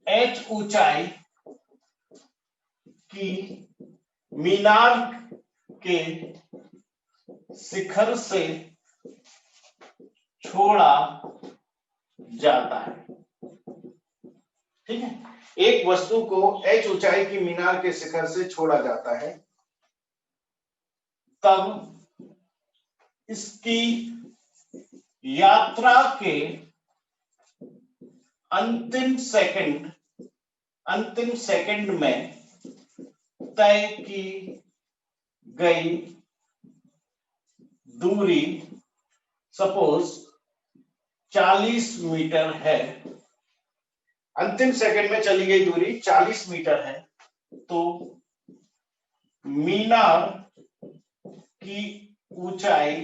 Speaker 1: h ऊंचाई की मीनार के शिखर से छोड़ा जाता है, ठीक है। एक वस्तु को h ऊंचाई की मीनार के शिखर से छोड़ा जाता है, तब इसकी यात्रा के अंतिम सेकंड में तय की गई दूरी सपोज 40 मीटर है। अंतिम सेकंड में चली गई दूरी 40 मीटर है, तो मीनार की ऊंचाई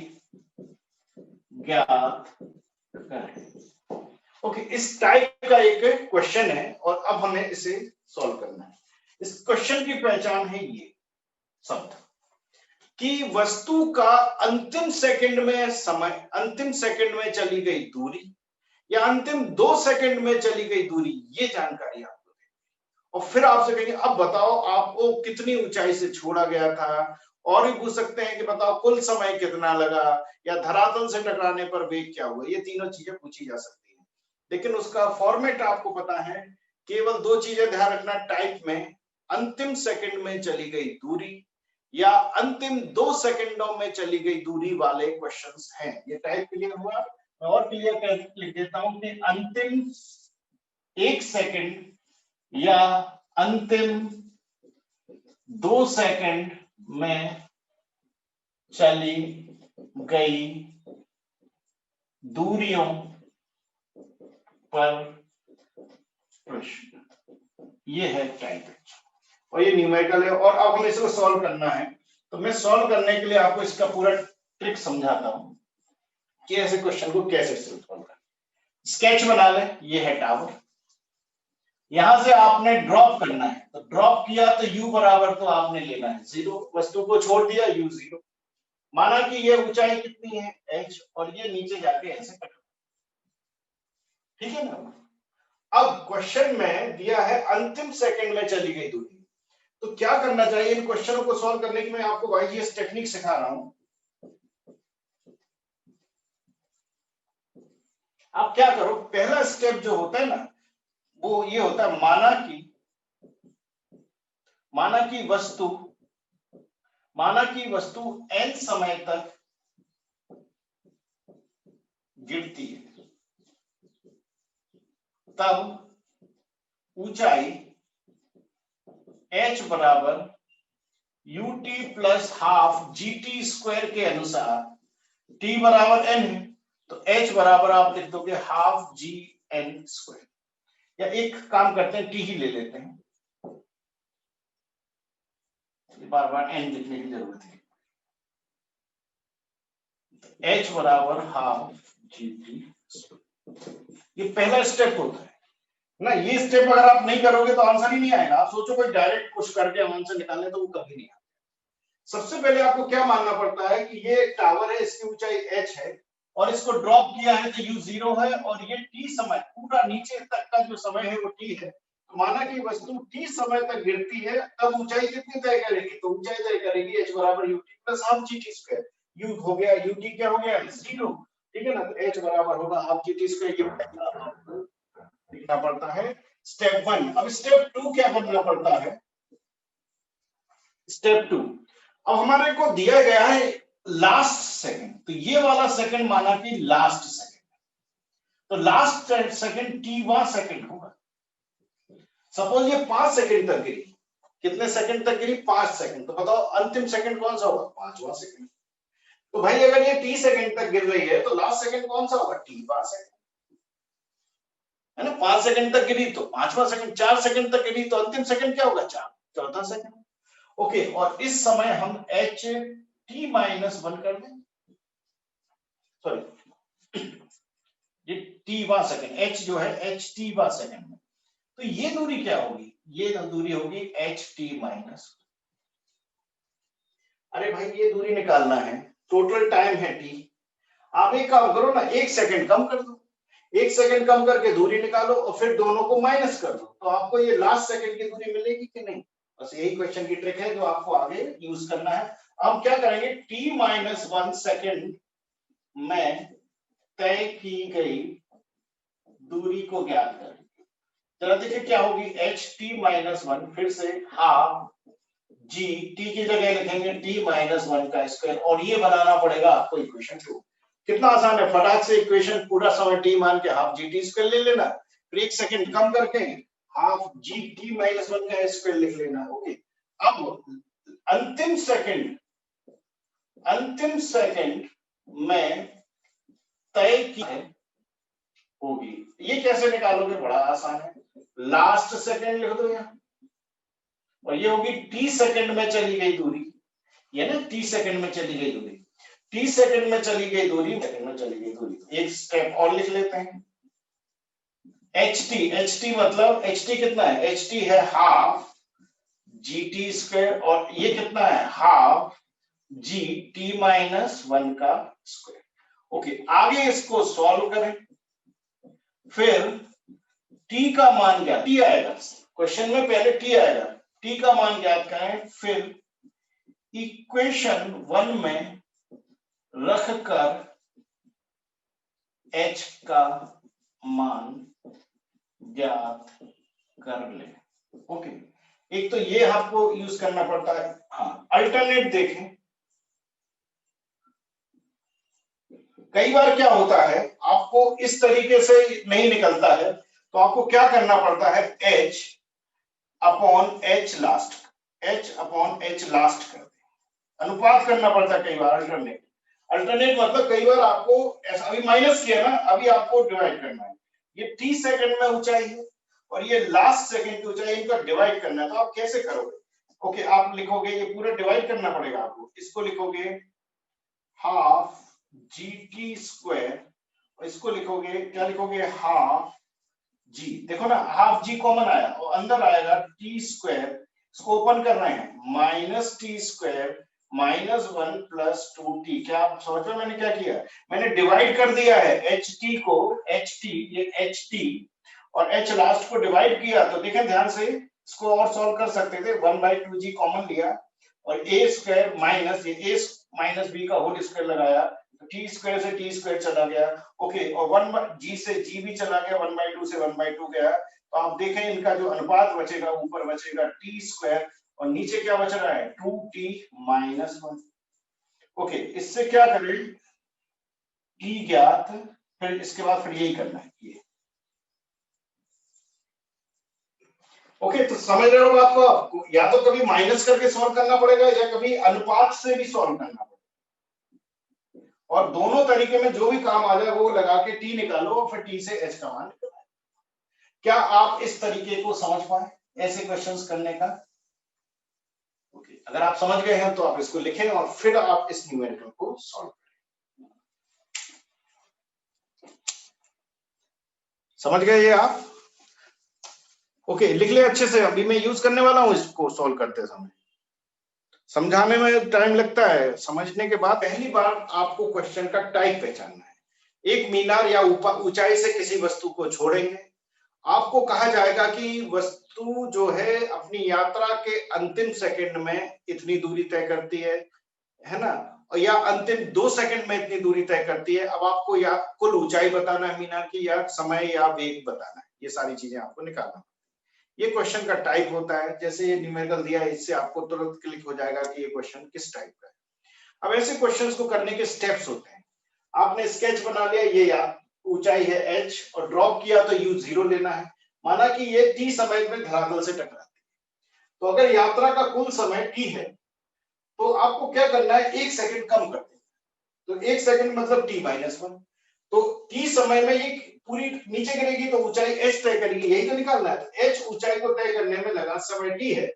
Speaker 1: ज्ञात करें। ओके, इस टाइप का एक क्वेश्चन है और अब हमें इसे सॉल्व करना है। इस क्वेश्चन की पहचान है ये शब्द कि वस्तु का अंतिम सेकंड में चली गई दूरी या अंतिम 2 सेकंड में चली गई दूरी, ये जानकारी आपको देगी। और फिर आपसे कहेंगे अब बताओ आपको कितनी ऊंचाई से छोड़ा गया था, और भी पूछ सकते हैं कि बताओ कुल समय कितना लगा, या धरातल से टकराने पर वेग क्या हुआ। ये तीनों चीजें पूछी जा सकती हैं, लेकिन उसका फॉर्मेट आपको पता है। केवल 2 चीजें ध्यान रखना टाइप में, अंतिम सेकंड में चली गई दूरी या अंतिम 2 सेकंडों में चली गई दूरी वाले क्वेश्चंस हैं। ये टाइप क्लियर हुआ। मैं और क्लियर कर लिख देता हूं कि अंतिम 1 सेकंड या अंतिम 2 सेकंड में चली गई दूरियों पर प्रश्न, ये है टाइप, और ये न्यूमेरिकल है। और अब हमें इसको सॉल्व करना है, तो मैं सॉल्व करने के लिए आपको इसका पूरा ट्रिक समझाता हूं कि ऐसे क्वेश्चन को कैसे सॉल्व करना है। स्केच बना ले, ये है टावर, यहां से आपने ड्रॉप करना है, तो ड्रॉप किया तो u बराबर तो आपने लेना है 0, वस्तु को छोड़ दिया u 0। माना कि ये ऊंचाई कितनी है h, और ये नीचे जाके ऐसे कट, ठीक है ना। अब क्वेश्चन में दिया है अंतिम सेकंड में चली गई दूरी, तो क्या करना चाहिए इन क्वेश्चनों को सॉल्व करने के लिए। मैं आपको YGS टेक्निक सिखा रहा हूं। आप क्या करो, पहला स्टेप जो होता है ना, वो ये होता है, माना कि वस्तु n समय तक गिरती है, तब ऊंचाई h बराबर ut plus half gt square के अनुसार, t बराबर n है तो h बराबर आप लिख दोगे हाफ जी एन स्क्वायर, या एक काम करते हैं t ही ले लेते हैं, बार बार n लिखने की जरूरत है। h बराबर हाफ जी टी, ये पहला स्टेप होता है ना। ये स्टेप अगर आप नहीं करोगे तो आंसर ही नहीं आएगा। आप सोचो कोई डायरेक्ट कुछ करके हम आंसर निकालने, तो वो कभी नहीं आता। सबसे पहले आपको क्या मानना पड़ता है कि ये टावर है, इसकी ऊंचाई h है, और इसको ड्रॉप किया है तो u 0 है, और ये t समय पूरा नीचे तक का जो समय है वो t है। तो माना कि वस्तु t समय तक गिरती है, तब ऊंचाई कितनी तय करेगी, तो ऊंचाई तय करेगी h बराबर ut plus half gt square. u हो गया, ut क्या हो गया 0, ठीक है ना। तो h बराबर होगा हाफ जी टी स्क्वायर, ये आपको लिखना पड़ता है स्टेप 1। अब स्टेप 2 क्या करना पड़ता है, स्टेप 2 अब हमारे को दिया गया है लास्ट सेकंड, तो ये वाला सेकंड माना कि लास्ट सेकंड, तो लास्ट सेकंड t सेकंड होगा। सपोज ये 5 सेकंड तक गिरी, कितने सेकंड तक गिरी, 5 सेकंड, तो बताओ अंतिम सेकंड कौन सा होगा, 5वां सेकंड। तो भाई अगर ये t सेकंड तक गिर रही है तो लास्ट सेकंड कौन सा होगा, t सेकंड, है ना। 5 सेकंड तक गिरी तो 5वां सेकंड, 4 सेकंड तक गिरी तो अंतिम सेकंड क्या होगा, 4, चौथा सेकंड। ओके, और इस समय हम h t-1 कर दें, सॉरी ये t सेकंड, h जो है h t सेकंड में, तो ये दूरी क्या होगी, ये दूरी होगी h t-। अरे भाई ये दूरी निकालना है, टोटल टाइम है t, आप एक काम करो ना, 1 सेकंड कम कर दो, 1 सेकंड कम करके दूरी निकालो और फिर दोनों को माइनस कर दो, तो आपको ये लास्ट सेकंड की दूरी मिलेगी कि नहीं। बस यही क्वेश्चन की ट्रिक है जो आपको आगे यूज करना है। अब क्या करेंगे, t-1 सेकंड में तय की गई दूरी को ज्ञात करें। जरा देखिए क्या होगी, h t-1 फिर से हाफ g, t की जगह लिखेंगे t-1 का स्क्वायर, और ये बनाना पड़ेगा आपको इक्वेशन 2। कितना आसान है, फटाक से इक्वेशन पूरा समय t मान के हाफ जी टी स्क्वायर ले लेना, फिर 1 सेकंड कम करके हाफ जी t-1 का स्क्वायर लिख लेना। ओके, अब अंतिम सेकंड में तय की होगी, ये कैसे निकालोगे, बड़ा आसान है, लास्ट सेकंड लिख दो यहाँ, और ये होगी t सेकंड में चली गई दूरी, ये ना t सेकंड में चली गई दूरी, t सेकंड में चली गई दूरी, सेकंड में चली गई दूरी। एक स्टेप और लिख लेते हैं, ht मतलब ht कितना है, ht है हाफ जी टी स्क्वायर, और ये कितना है, हाफ जी t-1 का स्क्वायर। ओके, आगे इसको सॉल्व करें, फिर t का मान क्या, t आएगा क्वेश्चन में, पहले t आएगा, t का मान ज्ञात करें, फिर इक्वेशन 1 में रखकर h का मान ज्ञात कर ले। ओके, एक तो ये आपको यूज करना पड़ता है। हाँ, अल्टरनेट देखें, कई बार क्या होता है आपको इस तरीके से नहीं निकलता है, तो आपको क्या करना पड़ता है, h अपॉन h लास्ट कर दे, अनुपात करना पड़ता है कई बार। अल्टरनेट मतलब कई बार आपको ऐसा, अभी माइनस किया ना, अभी आपको डिवाइड करना है, ये t सेकंड में ऊंचाई है और ये लास्ट सेकंड की ऊंचाई, इनका डिवाइड करना है, तो आप कैसे करोगे। ओके, आप लिखोगे, ये पूरा डिवाइड करना पड़ेगा आपको, इसको लिखोगे हाफ जी टी स्क्वायर, और इसको लिखोगे, क्या लिखोगे, हाफ जी, देखो ना हाफ जी कॉमन आया और अंदर आएगा टी स्क्वायर, इसको ओपन करना है, minus T square -1 plus 2t। क्या आप समझ में मैंने क्या किया, मैंने डिवाइड कर दिया है एच टी को, एच टी, ये एच टी और h लास्ट को डिवाइड किया, तो देखें ध्यान से, इसको और सॉल्व कर सकते थे, 1/2g कॉमन लिया और a स्क्वायर माइनस, ये a माइनस b का होल स्क्वायर लगाया, तो t स्क्वायर से t स्क्वायर चला गया। ओके, और 1g से g भी चला गया, 1/2 से 1/2 गया, तो आप देखें इनका जो अनुपात बचेगा, ऊपर बचेगा t स्क्वायर और नीचे क्या बच रहा है, 2t-1। ओके, इससे क्या करें, t ज्ञात, फिर इसके बाद फिर यही करना है ये। ओके, तो समझ रहे हो बात को, आपको या तो कभी माइनस करके सॉल्व करना पड़ेगा या कभी अनुपात से भी सॉल्व करना पड़ेगा, और दोनों तरीके में जो भी काम आ जाए वो लगा के t निकालो और फिर t से h का मान निकालो। क्या आप इस तरीके को समझ पाए ऐसे क्वेश्चंस करने का। ओके, अगर आप समझ गए हैं तो आप इसको लिखें और फिर आप इस न्यूमेरिकल को सॉल्व करें। समझ गए ये आप। ओके, लिख ले अच्छे से, अभी मैं यूज करने वाला हूं इसको सॉल्व करते समय, समझाने में टाइम लगता है, समझने के बाद पहली बार आपको क्वेश्चन का टाइप पहचानना है। एक मीनार या ऊंचाई से किसी वस्तु को छोड़ेंगे, आपको कहा जाएगा कि वस्तु जो है अपनी यात्रा के अंतिम सेकंड में इतनी दूरी तय करती है ना, और या अंतिम 2 सेकंड में इतनी दूरी तय करती है। अब आपको या कुल ऊंचाई बताना है मीनार की, या समय या वेग बताना है, ये सारी चीजें आपको निकालना। ये क्वेश्चन का टाइप होता है, जैसे ये न्यूमेरिकल दिया है इससे आपको तुरंत क्लिक हो जाएगा कि ये क्वेश्चन किस टाइप का है। अब ऐसे क्वेश्चंस को करने के स्टेप्स होते हैं। आपने स्केच बना लिया, ये या ऊंचाई है h और ड्रॉप किया तो u0 लेना है। माना कि ये t समय में धरातल से टकराती है, तो अगर यात्रा का कुल समय t है तो आपको क्या करना है, 1 सेकंड कम कर देना। तो 1 सेकंड मतलब t-1, तो t समय में ये पूरी नीचे गिरेगी तो ऊंचाई h तय करेगी, यही तो निकालना है। तो h ऊंचाई को तय करने में लगा समय t है,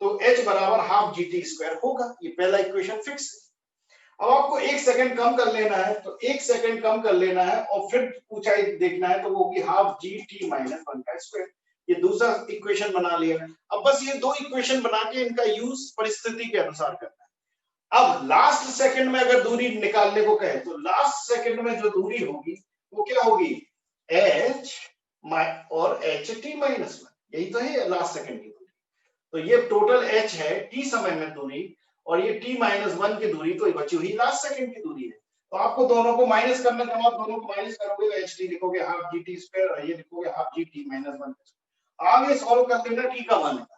Speaker 1: तो h बराबर हाफ gt² होगा। ये पहला इक्वेशन फिक्स है। अब आपको 1 सेकंड कम कर लेना है, तो 1 सेकंड कम कर लेना है और फिर ऊंचाई देखना है, तो वो होगी हाफ gt-1 का स्क्वायर। ये दूसरा इक्वेशन बना लिया। अब बस ये 2 इक्वेशन बना के इनका यूज परिस्थिति के अनुसार करना है। अब लास्ट सेकंड में अगर दूरी निकालने को कहे तो लास्ट सेकंड में जो दूरी होगी वो क्या होगी, h और ht-1, यही तो है लास्ट सेकंड की दूरी। तो ये टोटल h है t समय में दूरी, और ये t-1 की दूरी तो बची हुई लास्ट सेकंड की दूरी है। तो आपको दोनों को माइनस करना, जब आप दोनों को माइनस करोगे तो ht लिखोगे हाफ gt² और ये लिखोगे हाफ gt-1। आगे सॉल्व कर देना, t का मान निकाल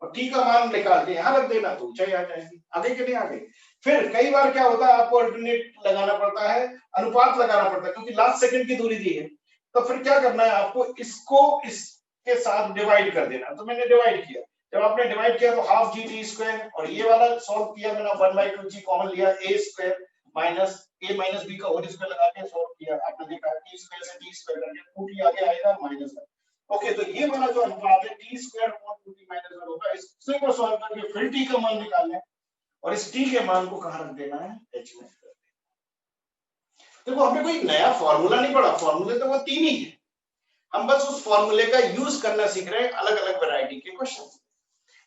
Speaker 1: और t का मान निकाल के यहाँ रख देना, तो ऊंचाई आ जाएगी। आगे के नहीं आगे। फिर कई बार क्या होता है, आपको अल्टरनेट लगाना पड़ता है, अनुपात लगाना पड़ता है, क्योंकि लास्ट सेकंड की दूरी दी है। तो फिर क्या करना है, आपको इसको इसके साथ डिवाइड कर देना। तो मैंने डिवाइड किया, जब आपने डिवाइड किया तो हाफ gt² और ये वाला सॉल्व किया मैंने 1/2g कॉमन लिया, a² minus a minus b का होल स्क्वायर लगा के सॉल्व किया। आपने देखा t² से t² करके 2t आगे आएगा -1। ओके, तो ये वाला जो अनुपात है t² और 2t-1 होगा। इससे को सॉल्व करके फिर t का मान निकालना है और इस t के मान को कहां रख देना है, h में। देखो हमने कोई नया फॉर्मूला नहीं पढ़ा, फॉर्मूले तो वो 3 ही है। हम बस उस फॉर्मूले का यूज करना सीख रहे हैं अलग अलग वैरायटी के क्वेश्चन।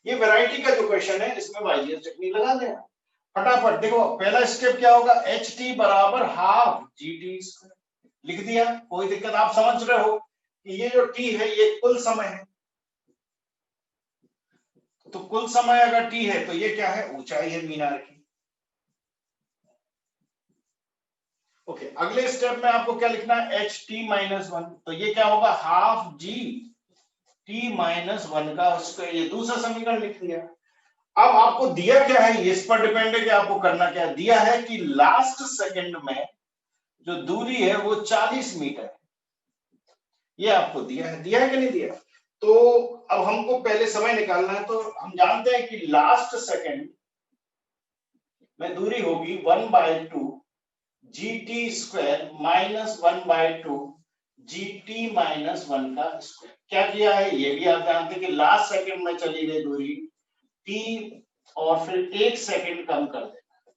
Speaker 1: ये वैरायटी का जो क्वेश्चन है इसमें वाइलियर टेक्निक लगा देना फटाफट। देखो पहला स्टेप क्या होगा, ht बराबर हाफ gt²। लिख दिया, कोई दिक्कत, आप समझ रहे हो कि ये जो t है ये कुल समय है। तो कुल समय अगर t है तो ये क्या है, ऊंचाई है मीनार की। ओके, अगले स्टेप में आपको क्या लिखना है, ht-1, तो ये क्या होगा, हाफ gt-1 का स्क्वायर। ये दूसरा समीकरण लिख दिया। अब आपको दिया क्या है, इस पर डिपेंड है कि आपको करना क्या है। दिया है कि लास्ट सेकंड में जो दूरी है वो 40 मीटर है, ये आपको दिया है। दिया है कि नहीं दिया। तो अब हमको पहले समय निकालना है, तो हम जानते हैं कि लास्ट सेकंड में दूरी होगी 1/2 gt² माइनस 1/2 gt-1 का स्क्वायर। क्या किया है, ये भी आप जानते हैं कि लास्ट सेकंड में चली गई दूरी t और फिर 1 सेकंड कम कर देना।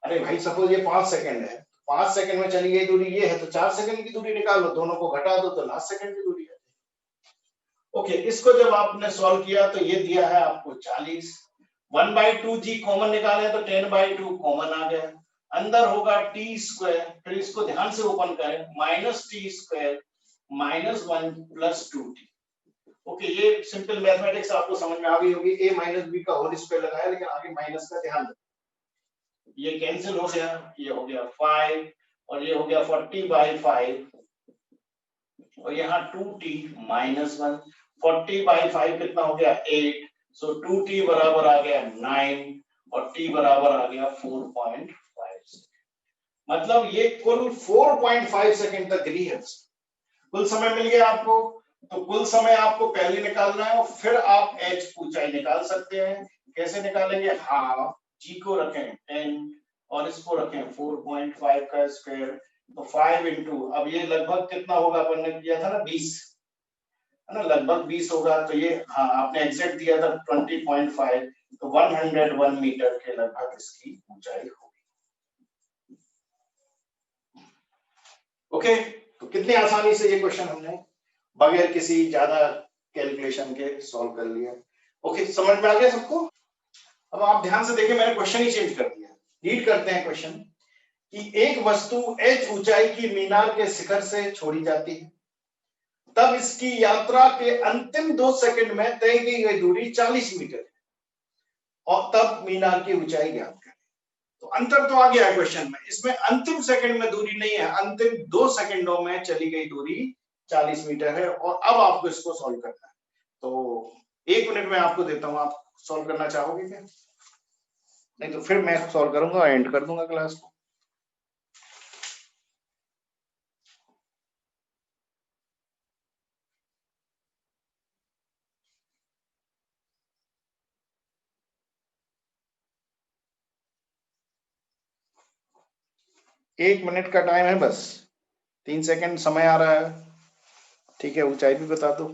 Speaker 1: अरे भाई सपोज ये 5 सेकंड है, 5 सेकंड में चली गई दूरी ये है, तो 4 सेकंड की दूरी निकाल लो, दोनों को घटा दो तो लास्ट सेकंड की दूरी है। ओके, इसको जब आपने सॉल्व किया तो ये दिया है आपको 40। 1/2 g कॉमन निकाले तो 10/2 कॉमन आ गया, अंदर होगा t², फिर इसको ध्यान से ओपन करें, -t² -1 + 2t। ओके, ये सिंपल मैथमेटिक्स आपको समझ में आ गई होगी। a माइनस b का होल स्क्वायर लगाया, लेकिन आगे माइनस का ध्यान रखो। ये कैंसिल हो गया, ये हो गया 5 और ये हो गया 40/5 और यहाँ 2t-1। 40/5 कितना हो गया, 8। सो 2t बराबर आ गया 9 और t बराबर आ गया 4.5। मतलब ये कुल 4.5 सेकंड तक गिरी है। कुल समय मिल गया आपको। तो कुल समय आपको पहले निकालना है और फिर आप h ऊंचाई निकाल सकते हैं। कैसे निकालेंगे, हाफ g को रखें 10 और इसको रखें 4.5 का स्क्वायर, तो 5 इंटू, अब ये लगभग कितना होगा, अपन ने किया था ना 20, है ना, लगभग 20 होगा। तो ये हाँ आपने एग्जैक्ट दिया था 20.5, तो 101 मीटर के लगभग इसकी ऊंचाई होगी। ओके, तो कितनी आसानी से ये क्वेश्चन हमने बगैर किसी ज्यादा कैलकुलेशन के सॉल्व कर लिया। ओके, समझ में आ गया सबको। अब आप ध्यान से देखिए, मैंने क्वेश्चन ही चेंज कर दिया। रीड करते हैं क्वेश्चन कि एक वस्तु h ऊंचाई की मीनार के शिखर से छोड़ी जाती है, तब इसकी यात्रा के अंतिम 2 सेकंड में तय की गई दूरी 40 मीटर है और तब मीनार की ऊंचाई ज्ञात करें। तो अंतर तो आ गया है क्वेश्चन में। इसमें अंतिम सेकंड में दूरी नहीं है, अंतिम 2 सेकंडों में चली गई दूरी 40 मीटर है। और अब आपको इसको सॉल्व करना है। तो 1 मिनट में आपको देता हूं, आप सॉल्व करना चाहोगे क्या? नहीं तो फिर मैं सॉल्व करूंगा, एंड कर दूंगा क्लास को। एक मिनट का टाइम है बस, 3 सेकंड समय आ रहा है। ठीक है, ऊंचाई भी बता दो,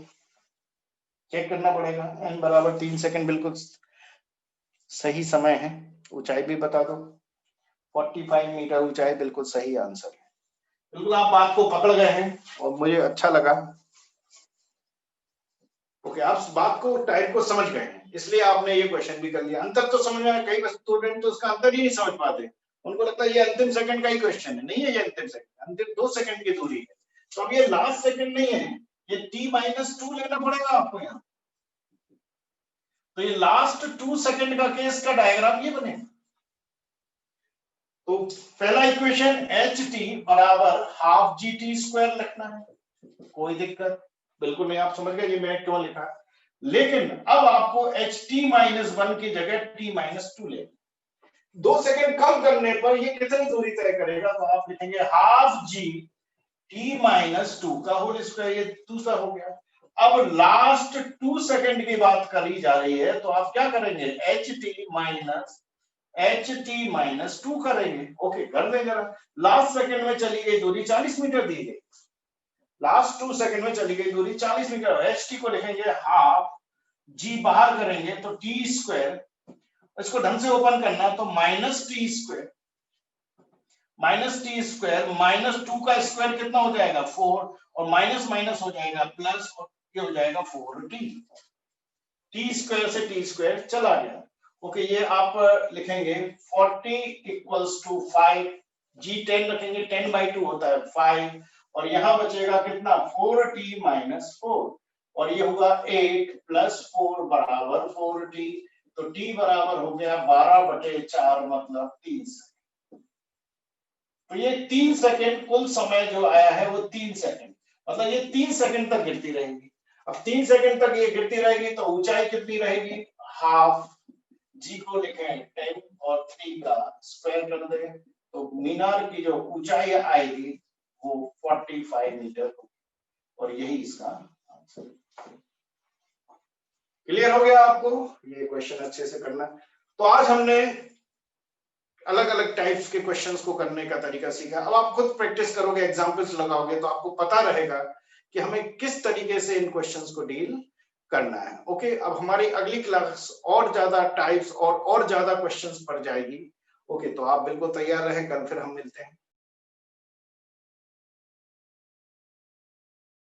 Speaker 1: चेक करना पड़ेगा। n बराबर 3 सेकंड बिल्कुल सही समय है। ऊंचाई भी बता दो, 45 मीटर ऊंचाई बिल्कुल सही आंसर है। बिल्कुल आप बात को पकड़ गए हैं और मुझे अच्छा लगा। ओके, आप बात को, टाइप को समझ गए हैं, इसलिए आपने ये क्वेश्चन भी कर लिया। अंतर तो समझ में आया, कई स्टूडेंट तो उसका अंतर ही नहीं समझ पाते, उनको लगता है ये अंतिम सेकंड का ही क्वेश्चन है। नहीं है ये अंतिम सेकंड, अंतिम 2 सेकंड की दूरी है। तो अब ये लास्ट सेकंड नहीं है, ये t-2 लेना पड़ेगा आपको यहाँ। तो ये लास्ट 2 सेकंड का केस का डायग्राम ये बनेगा। तो पहला इक्वेशन ht बराबर हाफ gt² लिखना है, कोई दिक्कत बिल्कुल नहीं, आप समझ गए ये मैंने क्यों लिखा। लेकिन अब आपको ht-1 की जगह t-2 ले, 2 सेकंड कम करने पर ये कितनी दूरी तय करेगा? तो आप लिखेंगे हाफ g t-2 का होल स्क्वायर, ये दूसरा हो गया। अब लास्ट 2 सेकंड की बात करी जा रही है, तो आप क्या करेंगे? ht-2 करेंगे। ओके, कर दें जरा। लास्ट सेकंड में चली गई दूरी 40 मीटर दी गई, लास्ट 2 सेकंड में चली गई दूरी 40 मीटर। ht को लिखेंगे हाफ, g बाहर करेंगे तो t², इसको ढंग से ओपन करना तो -t², -2 का स्क्वायर कितना हो जाएगा? 4, और माइनस माइनस हो जाएगा प्लस, और ये हो जाएगा 4t, t² से t² चला गया। ओके, ये आप लिखेंगे 40 = 5, g10 रखेंगे, 10/2 होता है 5, और यहां बचेगा कितना? 4t-4, और ये होगा 8 + 4 बराबर 4t। तो t बराबर हो गया 12/4 मतलब 3। तो ये 3 सेकंड कुल समय जो आया है वो 3 सेकंड, मतलब ये 3 सेकंड तक गिरती रहेगी। अब 3 सेकंड तक ये गिरती रहेगी तो ऊंचाई कितनी रहेगी? हाफ, जी को लिखें 10 और 3 का स्क्वायर कर दें, तो मीनार की जो ऊंचाई आएगी वो 45 मीटर होगी, और यही इसका आंसर। क्लियर हो गया आपको? ये क्वेश्चन अच्छे से करना। तो आज हमने अलग अलग टाइप्स के क्वेश्चंस को करने का तरीका सीखा। अब आप खुद प्रैक्टिस करोगे, एग्जांपल्स लगाओगे, तो आपको पता रहेगा कि हमें किस तरीके से इन क्वेश्चंस को डील करना है। ओके, अब हमारी अगली क्लास और ज्यादा टाइप्स और ज्यादा क्वेश्चंस पर जाएगी। ओके, तो आप बिल्कुल तैयार रहें, कल फिर हम मिलते हैं।